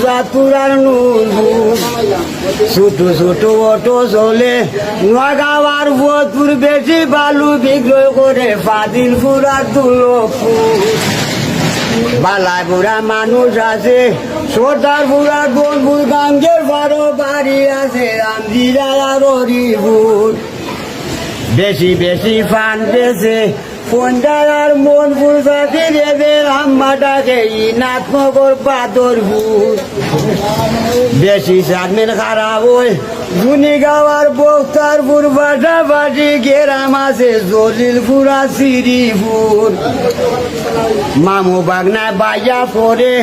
জাতুরার নুরপুর ছোট ছোট অটো চলে নগাঁওয়ার বোধপুর বেশি বালু বিক্রয় করে ফাদিলপুর আর দুলপুর বালা বুড়া মানুষ আছে সর্দারপুর আর বোনপুর গাঙ্গের বারো বাড়ি আছে রামজিরা আর হরিপুর বেশি বেশি ফান পেয়েছে পঞ্চার আর মনপুর সাথে দেবে আম্মাটাকে নাথনগর বাদরপুর বেশি চাঁদমেল খারাপ ওই গুনিগাঁও আর বক্তারপুর পাশাপাশি গেরাম আছে জলিলপুর আর শ্রীপুর মামু বাগনায় বাইয়া পরে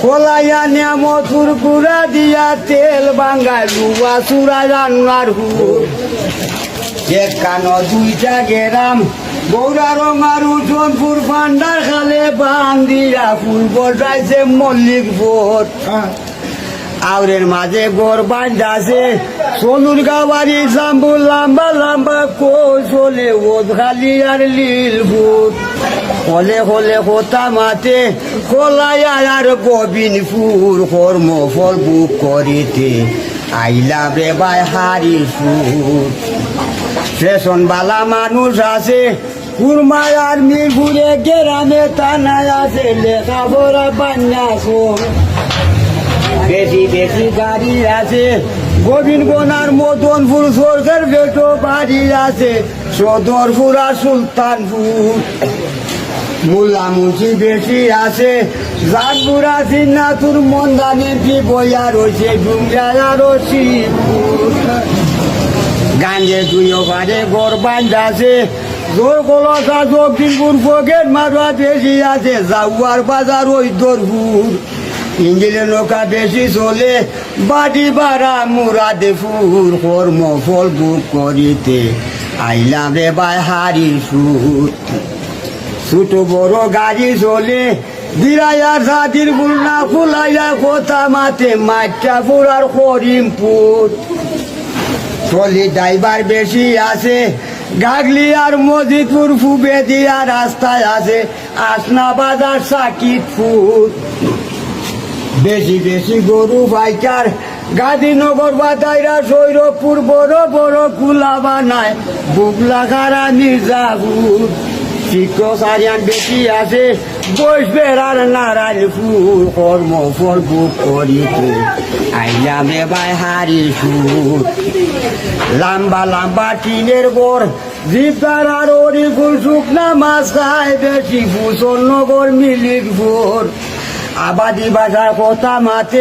কলাইয়া নিয়ামতপুর গুড়া দিয়া তেল বাঙ্গায় লুয়া চূড়া রান্নার হুর একানো দুইটা গেরাম গৌরা রঙার উজনপুর ভান্ডার খালে বান্দিরা ফুল বসাইছে মল্লিকপুর আউরের মাঝে গড় বাঁধাছে সোনুর গাওয়ারি জাম্বু লম্বা লম্বা কৌশলে ওদখালি আর লীলপুর হলে হলে হোতা মাতে কলাইয়া আর গোবিনপুর কর্ম ফল বুক করিতে আইলাম রে বাই হারিপুর স্টেশন বালা মানুষ আছে কুরমায় আর মিরপুরে গ্রামে থানায় আছে লেখাপড়া বান্যাসন বেশি বেশি গাড়ি আছে গোবিন্দগঞ্জ মদনপুর সরকার বেটো বাড়ি আছে সদরপুর আর সুলতানপুর মুলামুচি বেশি আছে জানপুরা সিন্নাতুর মন্দানি বইয়া রয়েছে ডুমরা আর শিবপুর গাঞ্জে দুইও পারে গড় বাঁধাছে জোর কলসা দক্ষিণপুর পকেট মারুয়া বেশি আছে জাউয়ার বাজার ওই দরপুর ইঞ্জিলের নৌকা বেশি চলে বাড়ি বাড়া মুরাদেপুর কর্ম ফল বুক করিতে আইলাম রে বাই হারিপুর ছোট বড় গাড়ি চলে বিরাইয়া জাতির বুলনা ফুলাইয়া কোথা মাতে মাইটাপুর আর করিমপুর ট্রলি ড্রাইভার বেশি আছে গাগলি আর মজিদপুর ফুবে দিয়া রাস্তায় আছে আসনা বাজার সাকিতপুর বেশি বেশি গরু বাইকার গান্ধীনগর বাদাইরা সৈরপুর বড় বড় কুলা বানায় বুগলাখারা মির্জাপুর শিক্ষারিয়ান বেশি আছে বসবের আর নারায়ণপুর কর্ম ফল বুক করিতে আইলাম রে বাই হারিপুর লম্বা লম্বা টিনের গড় জিপার আর হরিপুর শুকনা মাছ খায় বেশি ফুসল নগর মিলিকপুর আবাদি বাজার কথা মাতে